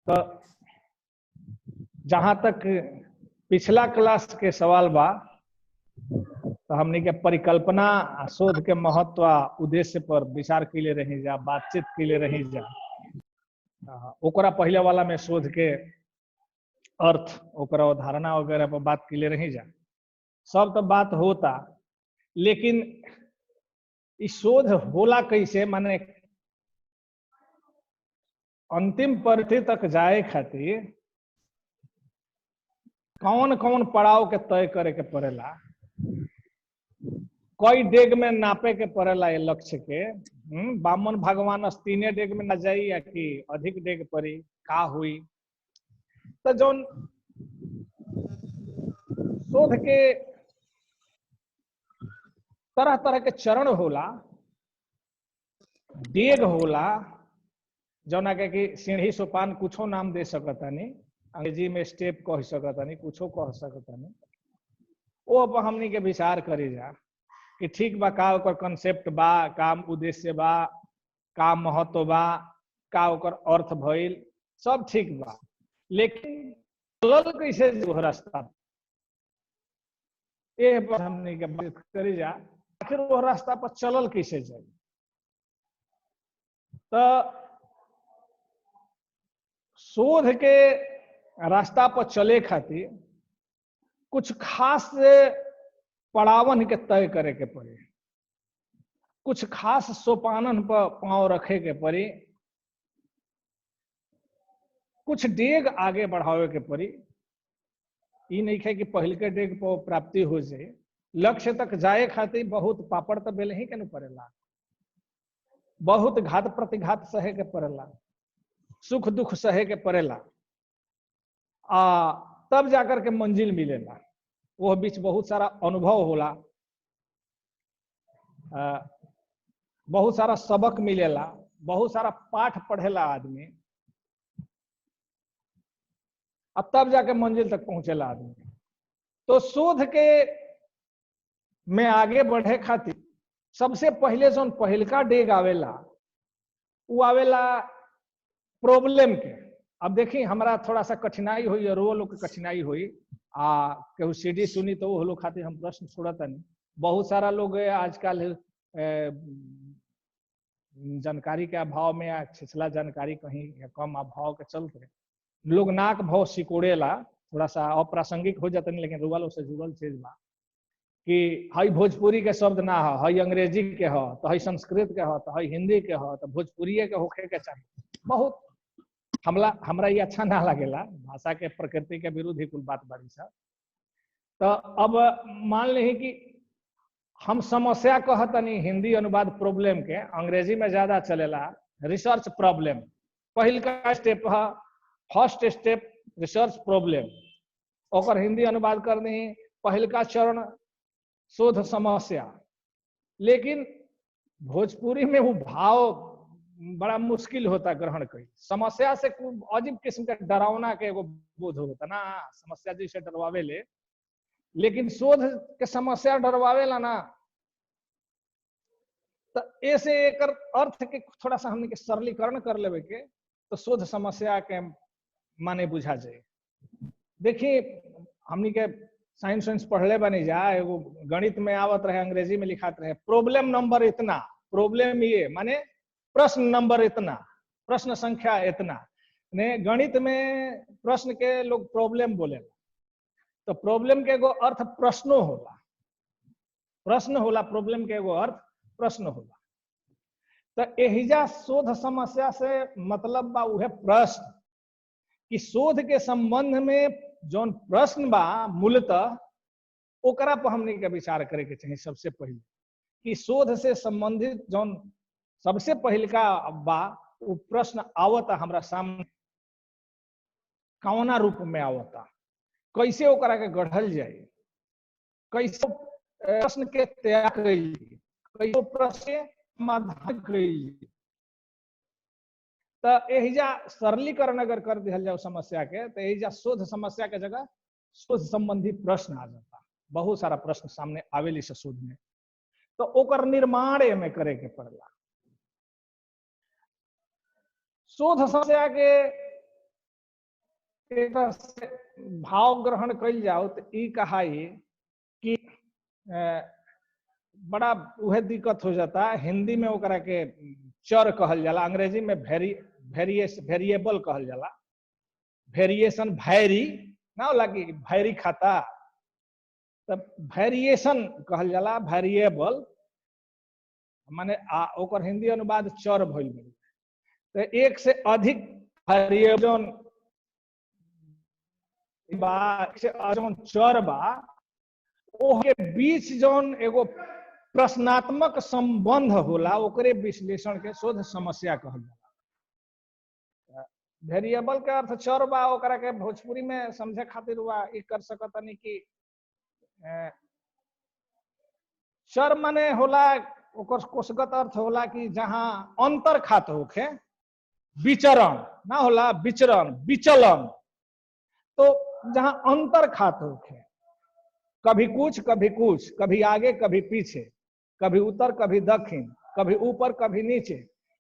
तो जहां तक पिछला क्लास के सवाल बा, तो हमने के परिकल्पना शोध के महत्व उद्देश्य पर विचार के लिए रही जा, बातचीत के लिए रही जा। ओकरा पहले वाला में शोध के अर्थ, ओकरा अवधारणा वगैरह पर बात के लिए रही जा। सब तो बात होता, लेकिन इस शोध होला कैसे, माने अंतिम परिधि तक जाए खातिर कौन कौन पड़ाव के तय करे के पड़ेला, कई डेग में नापे के पड़ेला ये लक्ष्य के। बामन भगवान 3 डेग में न जाई या कि अधिक डेग पड़ी का हुई। तो जौन शोध के तरह तरह के चरण होला, डेग होला, जौना के कि सीढ़ी सोपान कुछो नाम दे सकतानी, अंग्रेजी में स्टेप कह सकतानी, कुछो कह सकतानी। वो अब हमनी के विचार करी जा कि ठीक बा, का ओकर कंसेप्ट बा, का उद्देश्य बा, का महत्व बा, का ओकर अर्थ भइल, सब ठीक बा, लेकिन चलल कैसे जो रास्ता, ये पर हमनी के बात करी जा। आखिर वो रास्ता पर चलल कैसे जाए। तो शोध के रास्ता पर चले खातिर कुछ खास पड़ावन के तय करे के पड़े, कुछ खास सोपानन पर पांव रखे के पड़ी, कुछ डेग आगे बढ़ावे के पड़ी। ये नहीं है कि पहल के डेग पर प्राप्ति हो जाए। लक्ष्य तक जाए खातिर बहुत पापड़ तो बेल ही के न पड़ेला, बहुत घात प्रतिघात सहे के पड़ेला, सुख दुख सहे के पड़ेला, तब जाकर के मंजिल मिलेला। वो बीच बहुत सारा अनुभव होला, बहुत सारा सबक मिलेला, बहुत सारा पाठ पढ़ेला आदमी, अब तब जाके मंजिल तक पहुंचेला आदमी। तो शोध के में आगे बढ़े खातिर सबसे पहले जो पहलका डेग आवेला, वो आवेला प्रॉब्लम के। अब देखिए, हमारा थोड़ा सा कठिनाई हुई और वो लोग की कठिनाई हुई, केहू सीडी सुनी तो वो लोग खातिर हम प्रश्न छोड़ता नहीं। बहुत सारा लोग आजकल जानकारी के अभाव में या छिछला जानकारी कहीं कम अभाव के चलते लोग नाक भाव सिकोड़ेला, थोड़ा सा अप्रासंगिक हो जाता नहीं, लेकिन रुआ से जुड़ल चीज बा कि हई भोजपुरी के शब्द ना हो, हई अंग्रेजी के हो, तो हई संस्कृत के हो, तो हई हिंदी के हो, तो भोजपुरी के होखे के चाहिए। बहुत हमरा ये अच्छा ना लगेला, भाषा के प्रकृति के विरुद्ध ही कुल बात बड़ी सा। तो अब मान ली कि हम समस्या कहतनी हिंदी अनुवाद प्रॉब्लम के, अंग्रेजी में ज्यादा चलेला रिसर्च प्रॉब्लम। पहल का स्टेप है, फर्स्ट स्टेप रिसर्च प्रॉब्लम, और हिंदी अनुवाद करनी पहल का चरण शोध समस्या। लेकिन भोजपुरी में वो भाव बड़ा मुश्किल होता ग्रहण कई। समस्या से अजीब किस्म का डरावना के एगो बोध होता ना, समस्या जैसे डरवावे ले, लेकिन शोध के समस्या डरवावेला ना। तो ऐसे एक अर्थ के थोड़ा सा हमने के सरलीकरण कर लेवे के, तो शोध समस्या के माने बुझा जाए। देखिए, हमने के साइंस पढ़ले बनी जा, एगो गणित में आवत रहे, अंग्रेजी में लिखात रहे, प्रॉब्लम नंबर इतना, प्रॉब्लम ये माने प्रश्न नंबर इतना, प्रश्न संख्या इतना। ने गणित में प्रश्न के लोग प्रॉब्लम बोलेला, तो प्रॉब्लम के एगो अर्थ प्रश्नो होला, प्रश्न होला, प्रॉब्लम के एगो अर्थ प्रश्न होला। तो एहिजा शोध समस्या से मतलब बा उहे प्रश्न, कि शोध के संबंध में जौन प्रश्न बा मूलतः ओकरा पर हमने के विचार करे के चाहिए। सबसे पहले कि शोध से संबंधित जौन सबसे पहले का बा, वो प्रश्न आवता हमरा सामने कौना रूप में आवता, कैसे ओकरा के गढ़ल जाए, कैसे प्रश्न के तैयार कइल, कैसे प्रश्न के समाधान कइल। तो एहिजा सरलीकरण अगर कर दिया जाए समस्या के, तो एहिजा शोध समस्या के जगह शोध संबंधी प्रश्न आ जाता। बहुत सारा प्रश्न सामने आवेली से शोध में, तो ओकर निर्माण में करे के पड़ला। शोध समस्या के एक तरह से भाव ग्रहण कल जाओ तो ई कहाई कि बड़ा वह दिक्कत हो जाता है। हिंदी में ओकरा के चर कहल जाला, अंग्रेजी में वेरिएबल कहल जाला। वेरिएशन वैरी ना होला कि वैरी खाता, तब वेरिएशन कहल जाला, वेरिएबल माने ओकर हिंदी अनुवाद चर भइल। तो एक से अधिक वेरिएबल जौन चर बा ओके बीच जौन एगो प्रश्नात्मक संबंध होला ओकरे विश्लेषण के शोध समस्या कहल जाला। वेरिएबल के अर्थ चर बा, ओकरा के भोजपुरी में समझे खातिर हुआ ई कर सकतनी कि चर माने होला ओकर कोषगत अर्थ होला कि जहां अंतर खात होखे, विचरण ना होला, विचरण विचलन, तो जहां अंतर खात होखे, कभी कुछ कभी कुछ, कभी आगे कभी पीछे, कभी उत्तर कभी दक्षिण, कभी ऊपर कभी नीचे,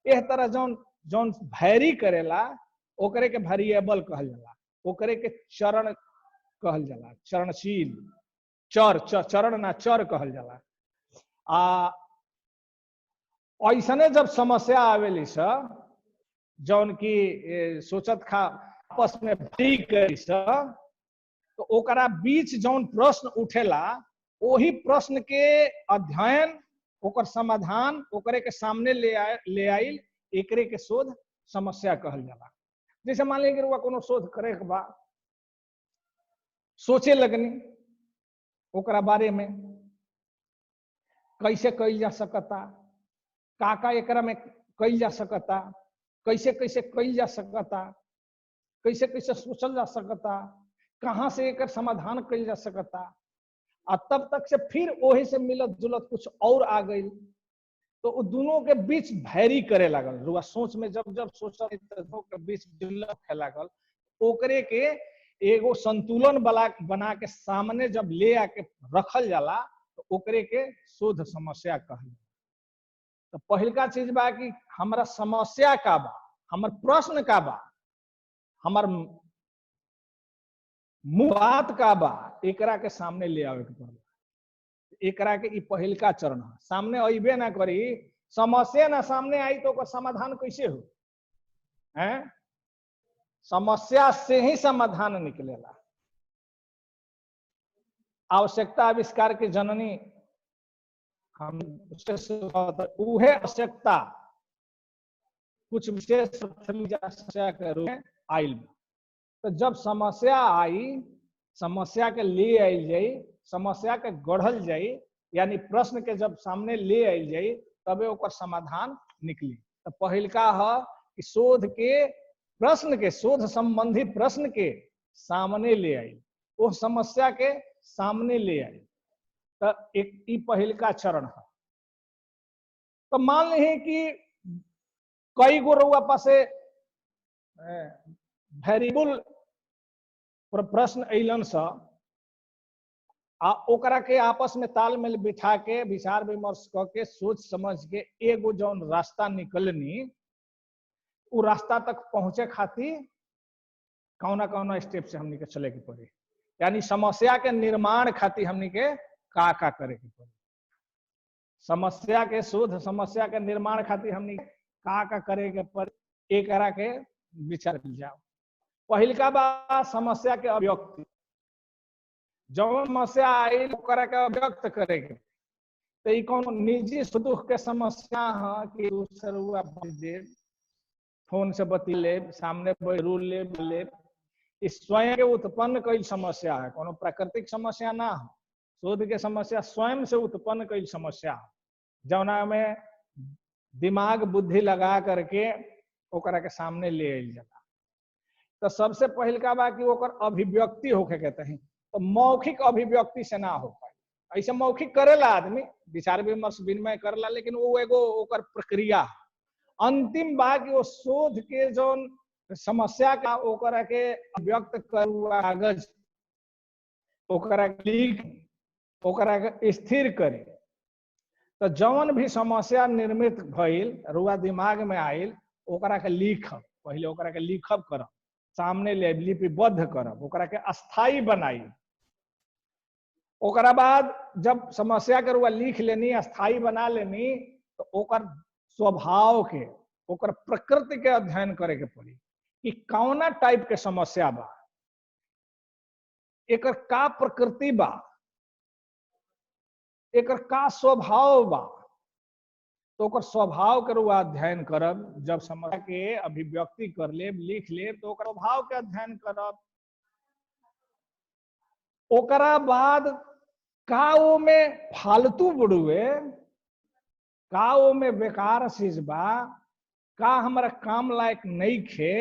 इस तरह जौन जौन वैरी करेला ओकरे के वेरिएबल कहल जाला, ओकरे के चरण कहल जाला, चरणशील चर चरण ना चर कहल जाला। ऐसने जब समस्या आवेली स जौन की सोचत खा आपस में भरी करी स, तो ओकरा बीच जौन प्रश्न उठेला वही प्रश्न के अध्ययन, ओकर समाधान ओकरे के सामने ले आइल, एकरे के शोध समस्या कहल जाला। जैसे मान लीजिए कि कोनो शोध करे के बा, सोचे लगनी ओकरा बारे में कैसे कइल जा सकता, का एकरा में कइल जा सकता, कैसे कैसे कइल जा सकता, कैसे कैसे सोचल जा सकता, कहाँ से एक समाधान कइल जा सकता, और तब तक से फिर वही से मिलत जुलत कुछ और आ गई, तो दोनों के बीच भैरी करे लागल। रुआ सोच में जब जब सोचा दोनों के बीच जुलत लागल, ओकरे के एगो संतुलन बना के सामने जब ले आके रखल जाला तो ओकरे के शोध समस्या कहल। तो पहिलका चीज बा कि हमारा समस्या का बा, हमर प्रश्न का बा, हमर बात का बा, एकरा के सामने ले आवे के पड़ेला। एकरा के ई पहिलका चरण है। सामने अइबे ना करी, समस्या ना सामने आई तो ओकर समाधान कैसे हो? हैं? समस्या से ही समाधान निकलेला। आवश्यकता आविष्कार के जननी हम उहे आवश्यकता कुछ विशेष समस्या के रूप में आइल। तो जब समस्या आई, समस्या के ले आइल जाई, समस्या के गढ़ल जाई, यानी प्रश्न के जब सामने ले आइल जाई तबे ओकर समाधान निकली। तो पहिलका है कि शोध के प्रश्न के, शोध संबंधी प्रश्न के सामने ले आई, वो समस्या के सामने ले आई। तो एक ई पहिलका चरण है। तो मान ली कि कई गो रउआ पासे वेरिएबल प्रश्न अइलन सा, ओकरा के आपस में तालमेल बिठा के विचार विमर्श करके सोच समझ के एगो जौन रास्ता निकलनी, वो रास्ता तक पहुंचे खातिर कौना कौना स्टेप से हमनी के चले के पड़ी, यानी समस्या के निर्माण खातिर हमनी के का करे के पड़ी। समस्या के शोध, समस्या के निर्माण खातिर हमनी का करे के पड़ी, एकरा के विचार कर जाओ। पहिलका बा समस्या के अभिव्यक्ति। जौन समस्या आई ओकरा के अभिव्यक्त करे के, तो ई कौन निजी सुख दुख के समस्या है कि दूसरा दे फोन से बती ले, सामने रूल ले, इस स्वयं के उत्पन्न कई समस्या है, कोनो प्राकृतिक समस्या ना हो। शोध के समस्या स्वयं से उत्पन्न कई समस्या है, जौना में दिमाग बुद्धि लगा करके ओकरा के सामने ले आइल जाला। तो सबसे पहिलका बा कि ओकर अभिव्यक्ति होके के तही, तो मौखिक अभिव्यक्ति से ना हो पाए। ऐसे मौखिक करेला आदमी, विचार विमर्श विनिमय करेला, लेकिन वो एगो ओकर प्रक्रिया। अंतिम बा कि वो शोध के जौन समस्या का ओकरा के व्यक्त करुआ कागज, ओकरा लिख, ओकरा के स्थिर करे। तो जौन भी समस्या निर्मित भइल रुआ दिमाग में आइल, ओकरा के लिखब, पहले ओकरा के लिखब करब, सामने ले लिपिबद्ध करब, ओकरा के अस्थाई बनाई। ओकरा बाद जब समस्या के रुआ लिख लेनी, अस्थाई बना लेनी, तो ओकर स्वभाव के, ओकर प्रकृति के अध्ययन करे के पड़ी कि कौना टाइप के समस्या बा, एकर का प्रकृति बा, एकर का स्वभाव बा। तो ओकर स्वभाव के रुआ अध्ययन करब। जब समस्या के अभिव्यक्ति कर ले, लिख ले, तो ओकर स्वभाव के अध्ययन करब। ओकरा बाद का ओ में फालतू बुड़ुए, का ओ में बेकार चीज बा, का हमारा काम लायक नहीं खे,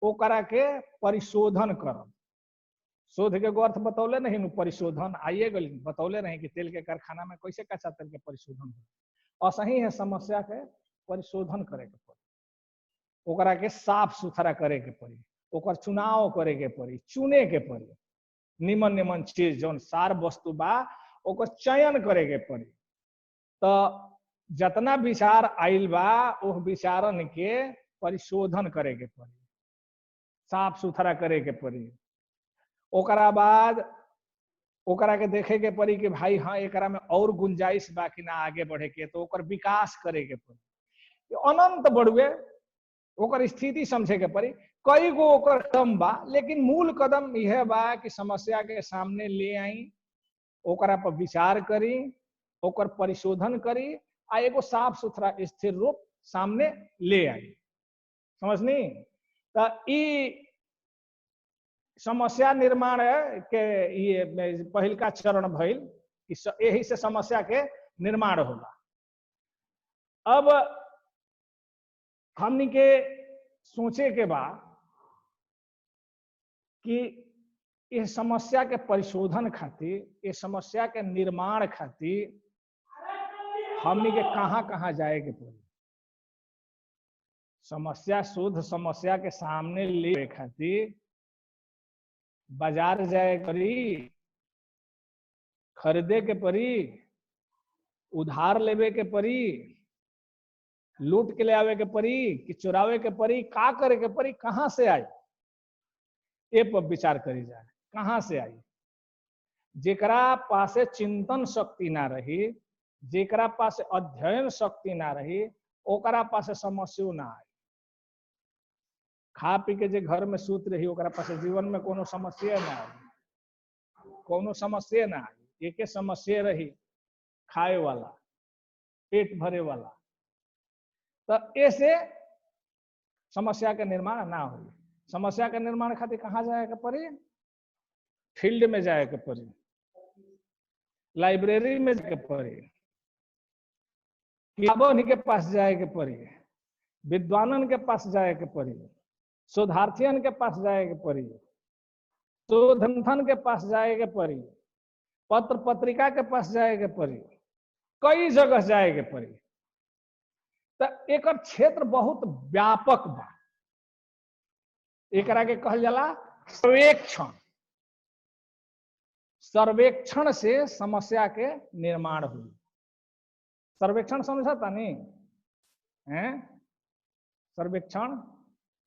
ओकरा के परिशोधन करब। शोध के अर्थ बतौले नहीं, परिशोधन आइए गल बतौले नहीं कि तेल के कारखाना में कैसे कच्चा तेल के परिशोधन हो। असही है, समस्या के परिशोधन करे के पड़ी, ओकरा के साफ सुथरा करे के पड़ी, ओकर चुनाव करे के पड़ी, चुने के पड़ी, निमन निमन चीज जौन सार वस्तु बा ओकर चयन करे के पड़ी। तो जतना विचार आइल बा वो विचारन के परिशोधन करे के पड़ी, साफ सुथरा करे के पड़ी। ओकरा बाद ओकरा के देखे के पड़ी कि भाई हाँ एकरा में और गुंजाइश बा कि ना आगे बढ़े के, तो ओकर विकास करे के पड़ी। अनंत बढ़ुए ओकर स्थिति समझे के पड़ी। कई गो ओकर कदम बा, लेकिन मूल कदम यह बा कि समस्या के सामने ले आई, ओकरा पर विचार करी, ओकर परिशोधन करी, आ एगो साफ सुथरा स्थिर रूप सामने ले आई। समझनी? तो ई समस्या निर्माण के ये पहल का चरण भइल, यही से समस्या के निर्माण होला। अब हमनी के सोचे के बा कि इस समस्या के परिशोधन खातिर, इस समस्या के निर्माण खातिर हमनी के कहाँ कहाँ जाए के पड़ी। समस्या शोध समस्या के सामने ले खातिर बाजार जाए पड़ी, खरीदे के पड़ी, उधार लेवे के पड़ी, लूट के ले आवे के पड़ी कि चुरावे के पड़ी, का करे के पड़ी, कहाँ से आई, ए पर विचार करी जाए। कहाँ से आई? जेकरा पासे चिंतन शक्ति ना रही, जेकरा पासे अध्ययन शक्ति ना रही, ओकरा पासे समस्या ना आई। खा पी के जे घर में सूत रही, ओकरा पासे जीवन में कोनो समस्या ना आई, कोनो समस्या ना आई। एके समस्या रही, खाए वाला, पेट भरे वाला। तो ऐसे समस्या के निर्माण ना हो। समस्या के निर्माण खातिर कहाँ जाए के पड़ी? फील्ड में जाए के पड़ी, लाइब्रेरी में जाए के पड़ी, किताबों के पास जाए के पड़ी, विद्वानन के पास जाए के पड़ी, शोधार्थियन के पास जाए के पड़ी, शोधन के पास जाए के पड़ी, पत्र पत्रिका के पास जाए के पड़ी, कई जगह जाए के पड़ी। तो एक क्षेत्र बहुत व्यापक बा। एकरा के कहल जाला सर्वेक्षण। सर्वेक्षण से समस्या के निर्माण हुई। सर्वेक्षण समझता नहीं है? सर्वेक्षण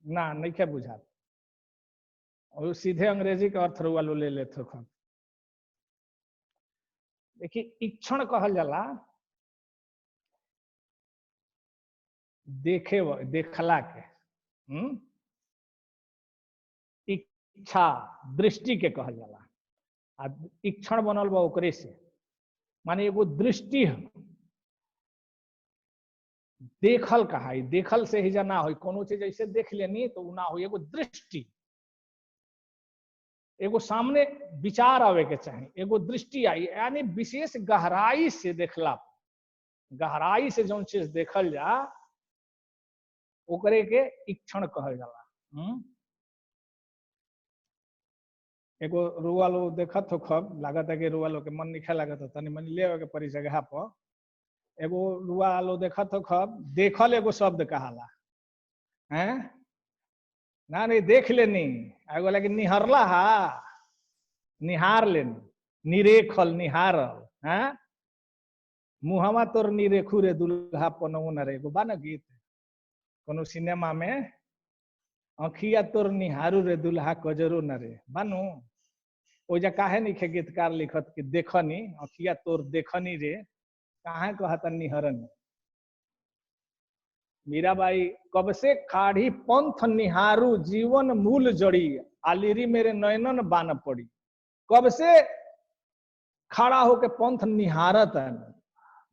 ना नहीं क्या बुझा, और सीधे अंग्रेजी का अर्थ रुआ लो ले लेते हो। देखिए, इक्षण कहल जाला देखे देखला के, इच्छा दृष्टि के कहल जाला। आ इक्षण बनल बा ओकरे से, माने एगो दृष्टि है। देखल कहा, देखल से ही जाना हो, कोनो चीज ऐसे देख लेनी तो ना हो, एगो दृष्टि, एगो सामने विचार आवे के चाहे, एगो दृष्टि आई, यानी विशेष गहराई से देखला, गहराई से जो चीज देखल जा ओकरे के इक्षण कहल जाला। एगो रुआ लो देखत हो, खब लागत है कि रुआ लो के मन निखे लागत हो, तनी मनी ले के परी जगह पर। एगो रुआ लो देखत हो, खब देखल एगो शब्द कहाला हैं ना, नहीं देख लेनी, एगो लगे निहरला हा, निहार लेनी, निरेखल निहारल हैं। मुहवा तोर निरेखू रे दुल्हा पनऊ न रे, एगो बा ना गीत कोनो सिनेमा में, अखिया तोर निहारू रे दुल्हा कजरो न रे बानू ओजा काहे नहीं गीतकार लिखत कि देखनी अखिया तोर देखनी रे काहे कहता निहरनी। मीराबाई कब से खाड़ी पंथ निहारू जीवन मूल जड़ी आलिरी मेरे नयनन बान पड़ी। कब से खड़ा होके पंथ निहारत है,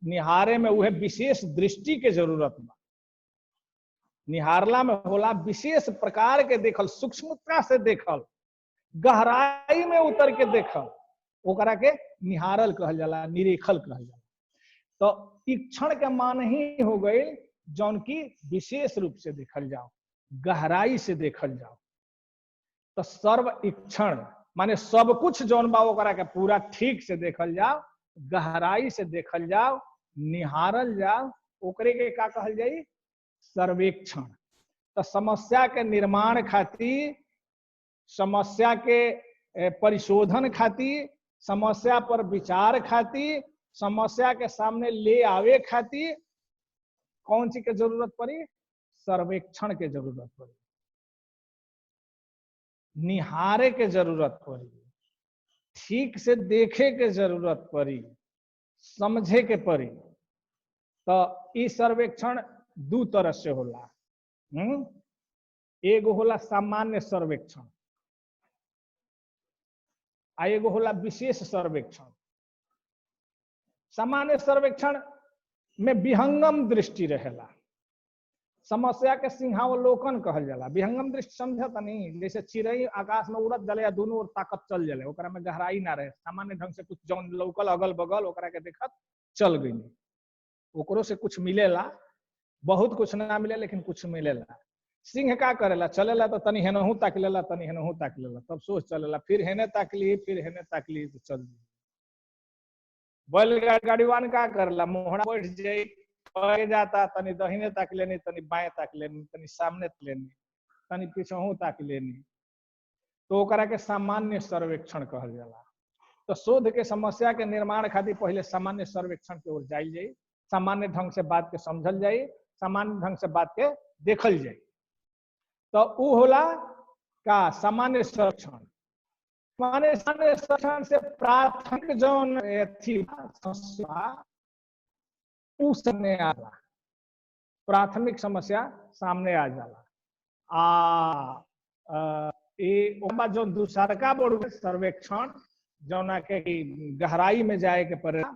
निहारे में वह विशेष दृष्टि के जरूरत बा। निहारला में होला विशेष प्रकार के देखल, सूक्ष्मता से देखल, गहराई में उतर के देखल, ओकरा के निहारल कहल जाला, निरीखल कहल जाला। तो इक्षण के मान ही हो गई जौन की विशेष रूप से देखल जाओ, गहराई से देखल जाओ। तो सर्व इक्षण माने सब कुछ जौन बा ओकरा के पूरा ठीक से देखल जाओ, गहराई से देखल जाओ, निहारल जाओ, ओकरे के का कहल जाई सर्वेक्षण। तो समस्या के निर्माण खातिर, समस्या के परिशोधन खातिर, समस्या पर विचार खातिर, समस्या के सामने ले आवे खातिर कौन सी के जरूरत पड़ी? सर्वेक्षण के जरूरत पड़ी, निहारे के जरूरत पड़ी, ठीक से देखे के जरूरत पड़ी, समझे के पड़ी। तो इस सर्वेक्षण दू तरह से होला। एगो होला सामान्य सर्वेक्षण आ एगो होला विशेष सर्वेक्षण। सामान्य सर्वेक्षण में विहंगम दृष्टि रहेला, समस्या के सिंहावलोकन कहल जाला। विहंगम दृष्टि समझत नहीं, जैसे चिड़ई आकाश में उड़त जले या दोनों ओर ताकत चल जले, ओकरा में गहराई ना रहे, सामान्य ढंग से कुछ जौन लौकल अगल बगल ओकरा के देखत चल गई, ओकरो से कुछ मिलेला, बहुत कुछ ना मिले लेकिन कुछ मिलेला। सिंह का करेला, चलेला तो तनी हेनहू ताक लेला, तनी हेनहू ताक लेला, तब सोच चलेला, फिर हेने ताकली, फिर हेने ताकली तो चल। बैलगाड़ीवान का करेला, मोहरा बैठ जाई, जाता तनी दहिने ताक लेनी, तनी बाएं ताक लेनी, तनी सामने ताक लेनी, तनी पीछहू ताक लेनी। तो ओकरा के सामान्य सर्वेक्षण कहल जाला। तो शोध के समस्या के निर्माण खातिर पहले सामान्य सर्वेक्षण की ओर जाइल जाई, सामान्य ढंग से बात के समझल जाई, सामान्य ढंग से बात के देखल जाई। तो उ होला का सामान्य सर्वेक्षण। सामान्य सर्वेक्षण से प्राथमिक जौन थी समस्या उ सामने आला, प्राथमिक समस्या सामने आ जाला। जो दूसरका बोर्ड सर्वेक्षण जौना के गहराई में जाए के पड़ेला,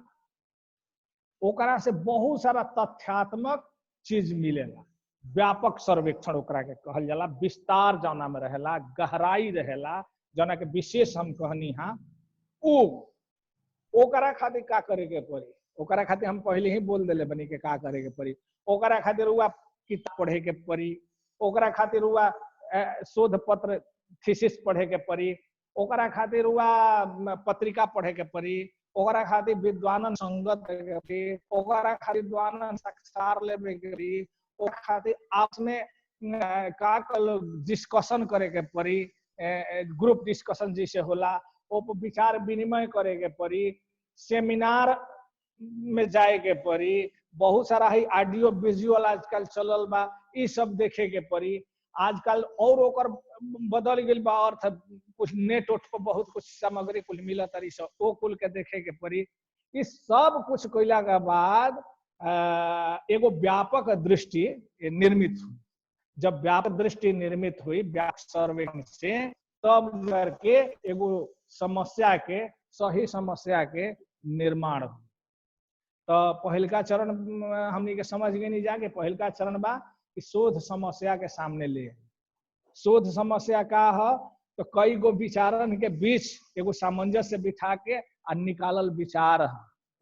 ओकरा से बहुत सारा तथ्यात्मक चीज मिलेला। व्यापक सर्वेक्षण ओकरा के कहल जाला, विस्तार जौना में रहेला, गहराई रहेला, जौना के विशेष हम कहनी हा। ओकरा खातिर का करे के पड़ी? ओकरा खातिर हम पहले ही बोल देले बनी के का करे के पड़ी। ओकरा खातिर हुआ किताब पढ़े के पड़ी, ओकरा खातिर हुआ शोध पत्र थीसिस पढ़े के पड़ी, ओकरा खातिर हुआ पत्रिका पढ़े के पड़ी, ओकरा खातिर विद्वानन संगत के पड़ी, ओकरा खातिर विद्वानन साक्षात्कार लेवे के पड़ी, ओकरा खातिर आपस में का डिस्कशन करे के पड़ी, ग्रुप डिस्कशन जैसे होला, ओ विचार विनिमय करे के पड़ी, सेमिनार में जाए के पड़ी, बहुत सारा ही ऑडियो विजुअल आजकल चलल बा, ई सब देखे के पड़ी। आजकल और ओकर बदल गई बा अर्थ, कुछ नेट उठ पर बहुत कुछ सामग्री कुछ मिलत तारी सब, ओ कुल के देखे के पड़ी। इस सब कुछ कइला के बाद एगो व्यापक दृष्टि निर्मित हुई। जब व्यापक दृष्टि निर्मित हुई व्यापक सर्वेक्षण से, तब करके एगो समस्या के, सही समस्या के निर्माण हुई। तो पहलका चरण हमनी के समझ गए नहीं जाके, पहलका चरण बा कि शोध समस्या के सामने ले। शोध समस्या का है तो कई गो विचारन के बीच एगो सामंजस्य बिठा के आ निकालल विचार है,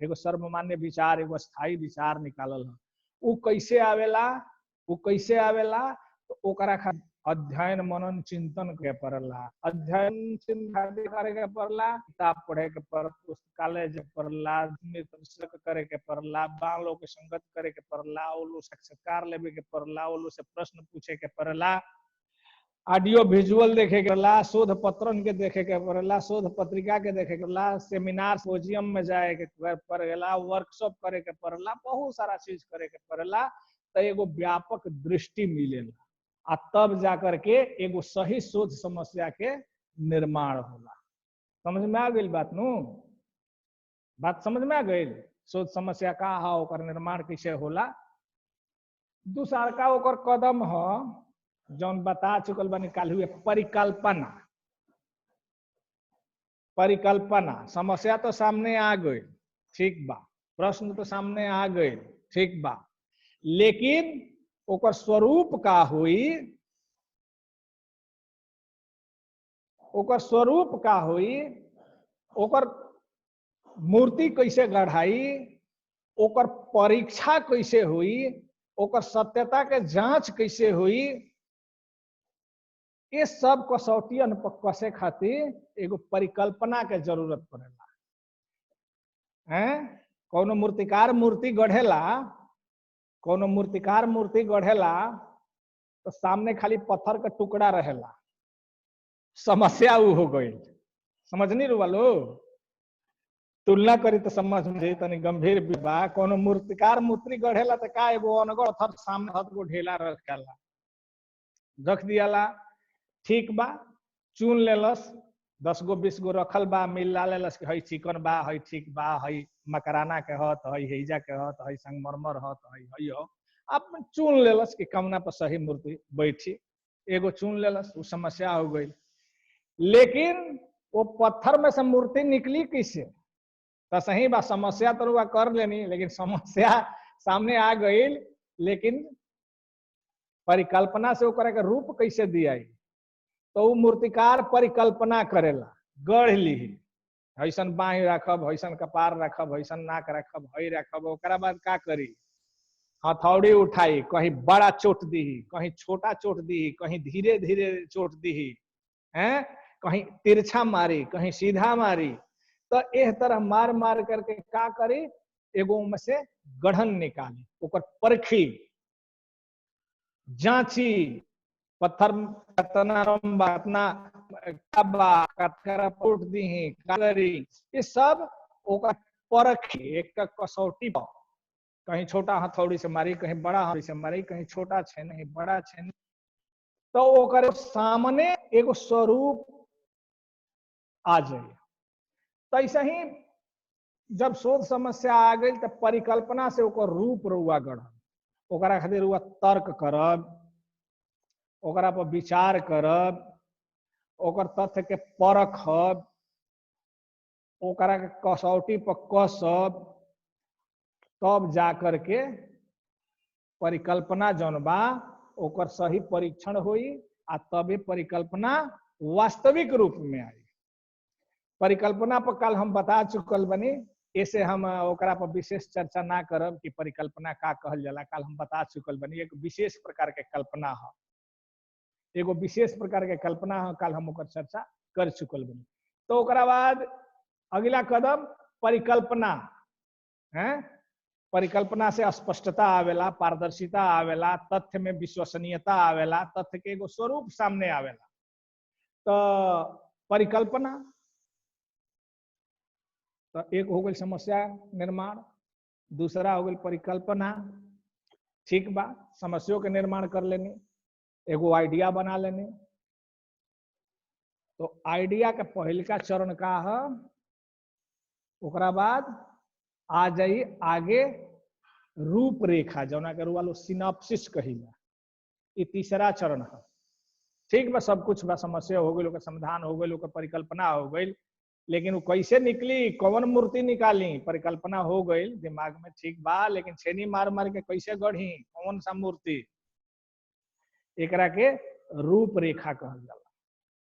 एगो सर्वमान्य विचार, एगो स्थायी विचार निकालल है। उ कैसे आवेला? उ कैसे आवेला? तो ओकरा खातिर अध्ययन मनन चिंतन के पड़ला, अध्ययन चिंतन करे के पड़ला, किताब पढ़े के पड़, पुस्तकालय पढ़ला, करे के पड़ला, बाल लोग के संगत करे के पड़ला, वो लोग साक्षात्कार लेवे के पड़ला, वो लोग से प्रश्न पूछे के पड़ला, ऑडियो विजुअल देखे के पड़ला, शोध पत्रन के देखे के पड़ला, शोध पत्रिका के देखे के पड़ला, सेमिनार सिम्पोजियम में जाए के पड़ेला, वर्कशॉप करे के पड़ला, बहुत सारा चीज करे के पड़ला। तो एगो व्यापक दृष्टि मिलेला। आ तब जाकर के एगो सही शोध समस्या के निर्माण होला। समझ में आ गई बात नु? बात समझ में आ गई? शोध समस्या का हा, ओकर निर्माण कैसे होला। दूसरा का ओकर कदम ह जौन बता चुकल बनी काल हुए, परिकल्पना। परिकल्पना, समस्या तो सामने आ गई, ठीक बा, प्रश्न तो सामने आ गई, ठीक बा, लेकिन ओकर स्वरूप का हुई, ओकर स्वरूप का हुई, ओकर मूर्ति कैसे गढ़ाई, ओकर परीक्षा कैसे हुई, ओकर सत्यता के जांच कैसे हुई, ये सब कसौटियन पर कसे खातिर एगो परिकल्पना के जरूरत पड़ेला। हैं? कोनो मूर्तिकार मूर्ति गढ़ेला, कोनो मूर्तिकार मूर्ति गढ़ेला तो सामने खाली पत्थर का टुकड़ा रहेला, समस्या उ हो गई। समझनी रुवालो? तुलना करी तो समझ में तनी गंभीर विवाह। कोनो मूर्तिकार मूर्ति गढ़ेला तो का एगो अनगढ़ थर सामने हथ गो ढेला रखेला, रख दियाला, ठीक बा, चुन लेलस, 10 गो 20 गो रखल बा, मिला लेलस कि हई चिकन बा, हई ठीक बा, हई मकराना के हत, हई हेजा के हत, हई संगमरमर हत, हई हो। अब चुन लेलस कि कमना पर सही मूर्ति बैठी, एगो चुन लेलस, वो समस्या हो गई। लेकिन वो पत्थर में से मूर्ति निकली कैसे? तो सही बा, समस्या तो रुआ कर लेनी, लेकिन समस्या सामने आ गई, लेकिन परिकल्पना से ओकरा के रूप कैसे दिया? तो वो मूर्तिकार परिकल्पना करेला, गढ़ ली, ऐसन बाह रखब, ऐसन कपार रखब, ऐसन नाक रखब, हई रखब, ओकरा बाद का करी? हथौड़ी उठाई, कहीं बड़ा चोट दी, कहीं छोटा चोट दी, कहीं धीरे धीरे चोट दी, हैं? कहीं तिरछा मारी, कहीं सीधा मारी। तो एह तरह मार मार करके का करी? एगो में से गढ़न निकाली, ओकर परखी, जांची, पत्थर कतना रंबा, कतना कबा, कतरा पोट दी, कागरी, ये सब ओकर परखी, एक कसौटी पर। कहीं छोटा हथौड़ी से मारी, कहीं बड़ा हथौड़ी से मारी, कहीं छोटा छे नहीं, बड़ा छे नहीं। तो ओकर सामने एगो स्वरूप आ जाए। तो ऐसा ही जब शोध समस्या आ गई तो परिकल्पना से ओकर रूप रुआ गढ़, ओकरा खातिर रुआ तर्क करब, ओकरा पर विचार करब, ओकर तथ्य के परखब, ओकरा के कसौटी पर कसब, तब जाकर के परिकल्पना जौन बा ओकर सही परीक्षण हुई, आ तबे परिकल्पना वास्तविक रूप में आई। परिकल्पना पर कल हम बता चुकल बनी, ऐसे हम ओकरा पर विशेष चर्चा ना करब कि परिकल्पना का कहल जाला। कल हम बता चुकल बनी, एक विशेष प्रकार के कल्पना है, एगो विशेष प्रकार के कल्पना है, कल हम ओकर चर्चा कर चुकल बनी। तो ओकरा बाद अगला कदम परिकल्पना है। परिकल्पना से स्पष्टता आवेला, पारदर्शिता आवेला, तथ्य में विश्वसनीयता आवेला, तथ्य के एगो स्वरूप सामने आवेला। तो परिकल्पना तो एक हो गई समस्या निर्माण, दूसरा हो गई परिकल्पना, ठीक बा, समस्याओं के निर्माण कर लेनी, एगो आइडिया बना लेनी। तो आइडिया का पहल का चरण का है, ओकरा बाद आ जाई आगे रूपरेखा, जौना के रुआ सिनॉप्सिस कहिला, ये तीसरा चरण है। ठीक बा, सब कुछ बा, समस्या हो गई, समाधान हो गई, परिकल्पना हो गई, लेकिन वो कैसे निकली, कौन मूर्ति निकाली? परिकल्पना हो गई दिमाग में, ठीक बा, लेकिन छेनी मार मार के कैसे गढ़ी, कौन सा मूर्ति? एकरा के रूपरेखा कहल जाला,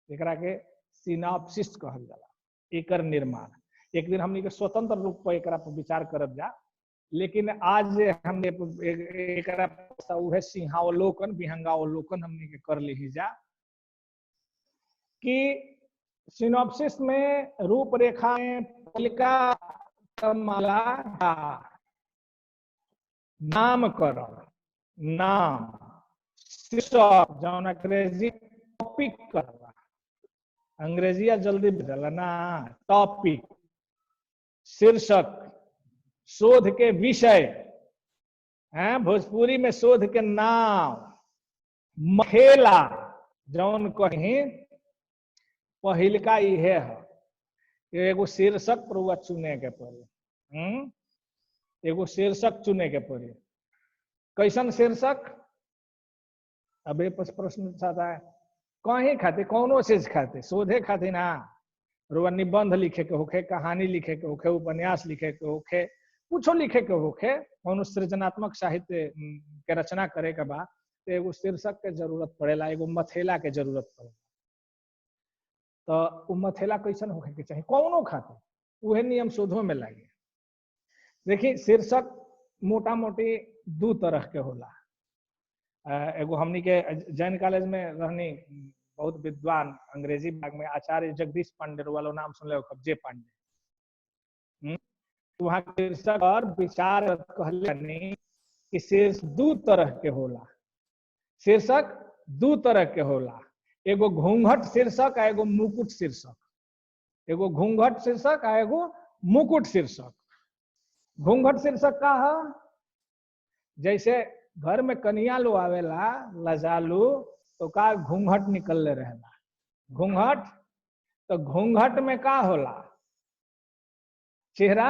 एकरा के सिनॉप्सिस कहल जाला, एकर निर्माण। एक दिन हमनी के स्वतंत्र रूप पर एकरा पर विचार करब जा, लेकिन आज हमने एकरा उहे सिंहावलोकन विहंगावलोकन हमनी के कर ली जा कि सिनॉप्सिस में रूपरेखा में पहलका माला नामकरण, नाम, शीर्षक, जौन अंग्रेजी टॉपिक करला, अंग्रेजिया जल्दी बदला ना, टॉपिक, शीर्षक, शोध के विषय हैं, भोजपुरी में शोध के नाम, मथेला जौन कहीं पहिलका इहे है। एगो शीर्षक पर चुने के पड़े, एगो शीर्षक चुने के पड़े। कैसन शीर्षक? अब ये प्रश्न उठाता है कहीं खातिर कौनो चीज खातिर शोधे खातिर ना, रुआ निबंध लिखे के होखे, कहानी लिखे के होखे, उपन्यास लिखे के होखे, कुछो लिखे के होखे, कौनो सृजनात्मक साहित्य के रचना करे के बाद तो एगो शीर्षक के जरूरत पड़ेला, एगो मथेला के जरूरत पड़ेला। तो मथेला कैसन होखे के चाहिए कौनो खातिर, उहे नियम शोधो में लागे। देखिए शीर्षक मोटा मोटी दो तरह के होला। एगो हमनी के जैन कॉलेज में रहनी बहुत विद्वान अंग्रेजी विभाग में आचार्य जगदीश पांडे वालों नाम सुन ले, जे पांडे, वहां शीर्षक और विचार कहले कि शीर्ष दो तरह के होला। शीर्षक दो तरह के होला, एगो घूंघट शीर्षक आ एगो मुकुट शीर्षक। एगो घूंघट शीर्षक आ एगो मुकुट शीर्षक। घूंघट शीर्षक का है? जैसे घर में कन्या लो आवेला लजालू तो का घूंघट निकलले रहेला, घूंघट। तो घूंघट में का होला? चेहरा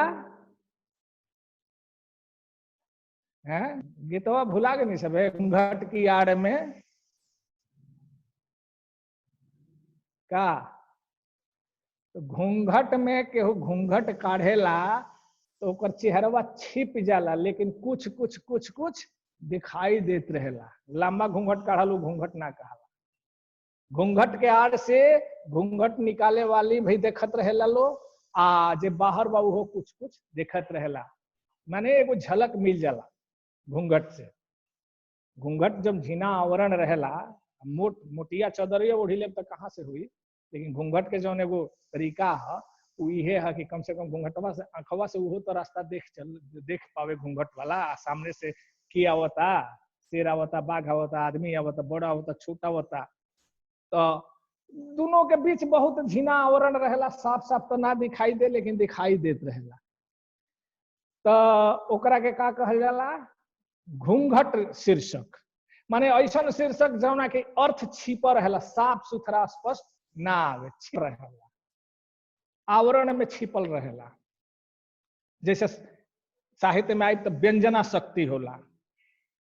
है, गीतवा भुला गए नहीं सब घूंघट की आड़ में का। तो घूंघट में केहू घूंघट काढ़ेला तो ओकर चेहरवा छिप जाला, लेकिन कुछ कुछ कुछ कुछ दिखाई देत रहेला। लंबा घूंघट काढ़लू घूंघट ना कहाला। घूंघट के आड़ से घूंघट निकाले वाली भी देखत रहेला लो, आ जे बाहर बा हो कुछ कुछ देखत रहेला, माने एगो झलक मिल जाला घूंघट से। घूंघट जब झीना आवरण रहेला, मोटिया चदरिया ओढ़ी तो कहाँ से हुई, लेकिन घूंघट के जो एगो तरीका है वो इहे है कि कम से कम घूंघटवा से आंखवा से वो तो रास्ता देख पावे घूंघट वाला। सामने से की आवता, शेर आवता, बाघ आवता, आदमी आवता, बड़ा आवता, छोटा आवता, तो दोनों के बीच बहुत झीना आवरण रहेला, साफ साफ तो ना दिखाई दे लेकिन दिखाई देत रहेला। तो ओकरा के का कहल जाला? घूंघट शीर्षक। माने ऐसा शीर्षक जौना के अर्थ छिपा रहेला, साफ सुथरा स्पष्ट ना आवे, छिप रहेला, आवरण में छिपल रहेला। जैसे साहित्य में आई तो व्यंजना शक्ति होला,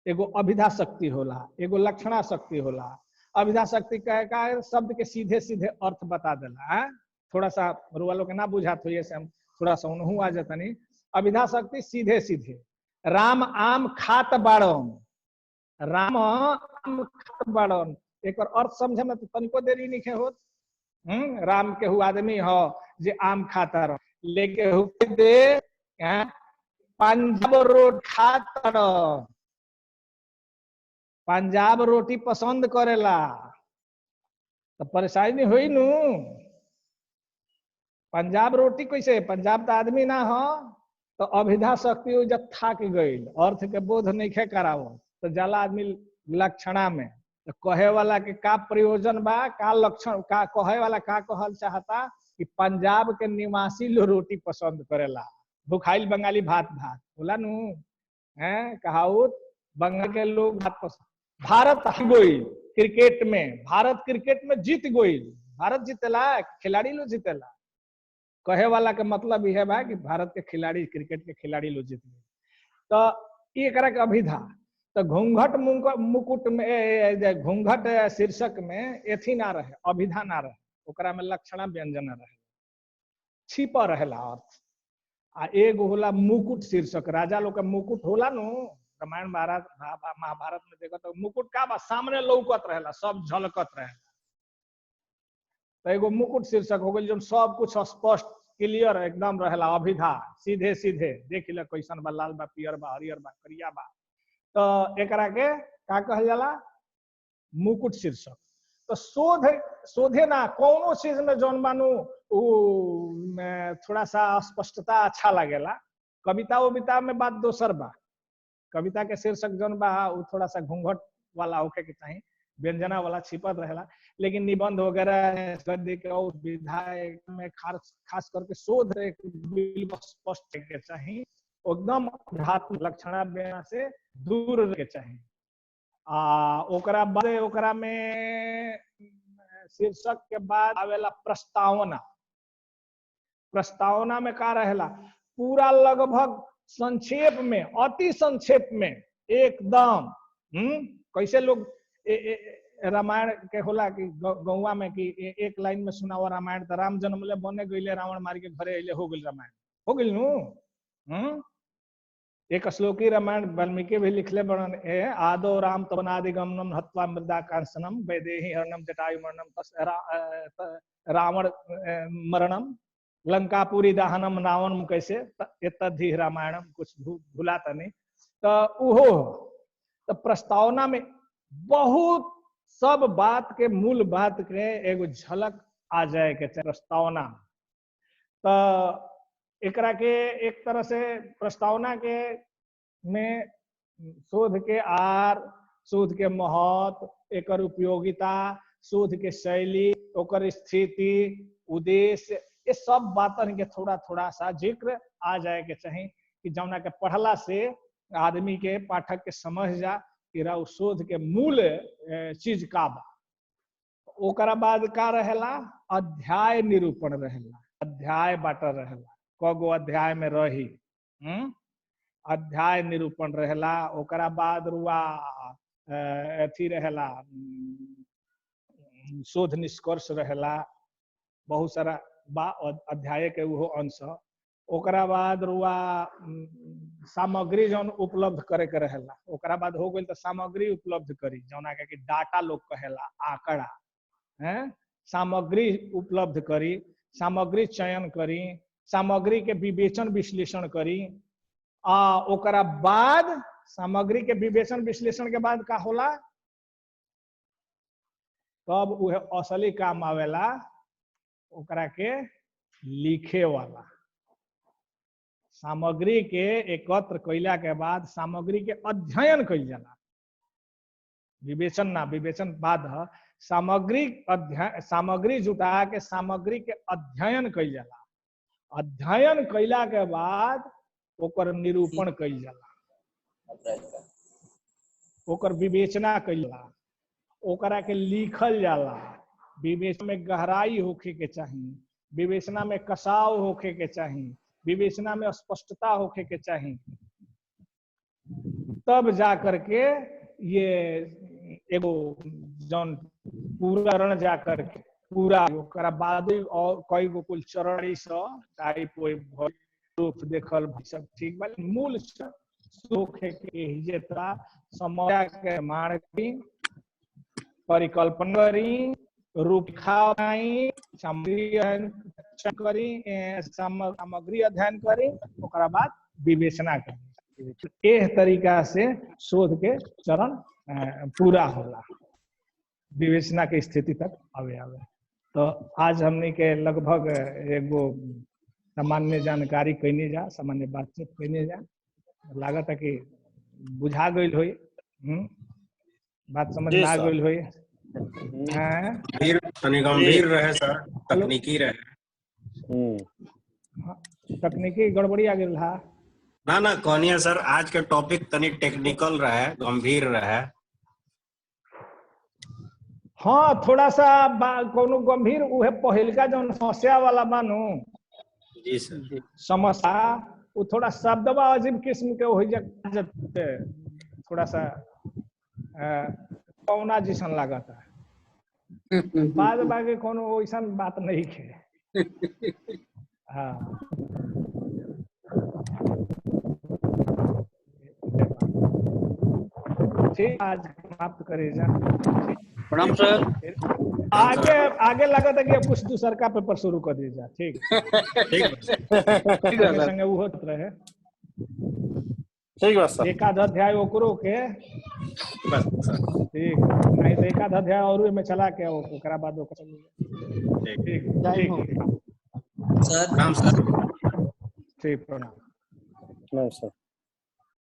एगो अभिधा शक्ति होला, एगो लक्षणा शक्ति होला। अभिधा शक्ति कहे का शब्द के सीधे सीधे अर्थ बता देला है। थोड़ा सा रुआ के ना बुझात हुई से हम थोड़ा सा उनहू आ जातनी। अभिधा शक्ति सीधे सीधे, राम आम खात बाड़न, राम आम खात बाड़न, एक अर्थ समझे में तो तनिको देरी नहीं होत। राम केहू आदमी हो जे आम खाता रह, लेके दे पंजाब रोटी खाता रह, पंजाब रोटी पसंद करेला, तो परेशानी हुई नू। पंजाब रोटी कैसे? पंजाब तो आदमी ना हो, तो अभिधा शक्ति जब थाक गई, अर्थ के बोध नहीं खे करावो, तो जाला आदमी लक्षणा में। तो कहे वाला के का प्रयोजन बा, का लक्षण, का कहे वाला का कहल चाहता कि पंजाब के निवासी लोग रोटी पसंद करेला, भुखाइल बंगाली भात भात बोला नू है कहावत। बंगाल के लोग भात पसंद। भारत गई क्रिकेट में, भारत क्रिकेट में जीत गई, भारत जीतेला, खिलाड़ी लोग जीतेला। कहे वाला के मतलब यह बा कि भारत के खिलाड़ी, क्रिकेट के खिलाड़ी लोग जीत गए। तो एक अभिधा। तो घूंघट मुकुट में, घूंघट शीर्षक में एथी ना रहे, अभिधा ना रहे, ओकरा में लक्षणा व्यंजना रहे, छिपा रहेला अर्थ। आ एगो होला मुकुट शीर्षक, राजा लोग का मुकुट होला नु, रामायण महाभारत में देखो तो मुकुट का बा सामने लौकत रहेला, सब झलकत रहेला। तो एगो मुकुट शीर्षक हो गई जो सब कुछ स्पष्ट क्लियर एकदम रहेला, अभिधा सीधे सीधे देख ले कैसन बा, लाल बा, पियर बा, हरियर बा, करिया बा। तो एकरा के का कहल जाला? मुकुट शीर्षक। तो शोधे ना कोनो चीज में जौन मानू थोड़ा सा स्पष्टता अच्छा लगेला। कविता उविता में बात दोसर बा, कविता के शीर्षक जौन बा वो थोड़ा सा घूंघट वाला होके के चाहिए, व्यंजना वाला छिपत रहेला। लेकिन निबंध वगैरह विधायक में खास करके शोध स्पष्ट के चाहिए, एकदम लक्षणा से दूर के चाहिए। ओकरा बाद ओकरा में शीर्षक के बाद आवेला प्रस्तावना। प्रस्तावना में का रहेला, पूरा लगभग संक्षेप में, अति संक्षेप में एकदम कैसे लोग रामायण के होला कि गौवा में कि एक लाइन में सुनावा रामायण, तो राम जन्मले बने गईले, रावण मार के घरे अइले, हो गइल रामायण, हो गइल नु। एक श्लोकी रामायण वाल्मीकि भी लिखले बड़न, आदो राम तवनादि गमनम हत्वा मृदा कांसनम वैदेही हरणम जटायु मरणम तस् रावण मरणम लंकापुरी दहनम रावण मुकैसे तद्धि रामायणम, कुछ भूला तनी तो उहो। तो प्रस्तावना में बहुत सब बात के मूल बात के एगो झलक आ जाए के प्रस्तावना। तो एकरा के एक तरह से प्रस्तावना के में शोध के आर, शोध के महत्व, एकर उपयोगिता, शोध के शैली, ओकर स्थिति, उद्देश्य, ये सब बातन के थोड़ा थोड़ा सा जिक्र आ जाए के चाहिए कि जौना के पढ़ला से आदमी के, पाठक के समझ जा कि राव शोध के मूल चीज का बा। ओकरा बाद का रहेला, अध्याय निरूपण रहेला, अध्याय बांटल रहेला, कगो अध्याय में रही, अध्याय निरूपण रहेला। ओकरा बाद रुआ अथी रहेला, शोध निष्कर्ष रहेला, बहुत सारा बा अध्याय के वो अंश। ओकरा बाद रुआ सामग्री जौन उपलब्ध करे के रहेला, ओकरा बाद हो गई तो सामग्री उपलब्ध करी, जौना के डाटा लोग कहेला, आंकड़ा है, सामग्री उपलब्ध करी, सामग्री चयन करी, सामग्री के विवेचन विश्लेषण करी। ओकरा बाद सामग्री के विवेचन विश्लेषण के बाद का होला, तब वह असली काम आवेला ओकरा के लिखे वाला। सामग्री के एकत्र कैला के बाद सामग्री के अध्ययन कैल जाला, विवेचन ना, विवेचन बाद सामग्री अध्ययन, सामग्री जुटा के सामग्री के अध्ययन कैल जाला। अध्ययन कैला के बाद ओकर निरूपण कैल जाला, ओकर विवेचना कैल जाला, ओकरा के लिखल जाला। विवेचना में गहराई होखे के चाहिए, विवेचना में कसाव होखे के चाहिए, विवेचना में स्पष्टता होखे के चाहिए, तब जा करके ये एगो जौन पूरा रण जा करके पूरा ओकरा बाद और कई गो कुल चरण टाइप रूप देखल सब ठीक बा। मूल होखे के जेता समय के मार की परिकल्पना करी, रूपरेखा बनाई, सामग्री अध्ययन करी, सामग्री अध्ययन करी, ओकरा बाद विवेचना करी। एह तरीका से शोध के चरण पूरा होला, विवेचना के स्थिति तक आवे। तो आज हमने के लगभग एगो सामान्य जानकारी कैने जा, सामान्य बातचीत कैने जा, लागत है कि बुझा गई होई, बात समझ में आ गई होई। गंभीर रहे सर, तकनीकी रहे। तकनीकी गड़बड़ी आ गई हा ना कहनिया सर, आज के टॉपिक तनी टेक्निकल रहे, गंभीर रहे। हाँ, थोड़ा सा कोनो गंभीर उहे पहिलका जो समस्या वाला बानू जी सर, समस्या वो थोड़ा शब्दवा अजीब किस्म के हो जाते, थोड़ा सा पौना जैसन लागत है। बाद बाकी कोनो वैसा बात नहीं है। हाँ, ठीक, आज समाप्त करे जा। प्रणाम सर। आगे आगे लगा था कि कुछ दूसर का पेपर शुरू कर दीजिए। ठीक ठीक संगे वो होत रहे। ठीक बात सर। एकाध अध्याय ओकरो के बस ठीक, नहीं तो एकाध अध्याय और में चला के ओकरा बाद ओकरा ठीक ठीक सर। प्रणाम सर। ठीक, प्रणाम। नहीं सर।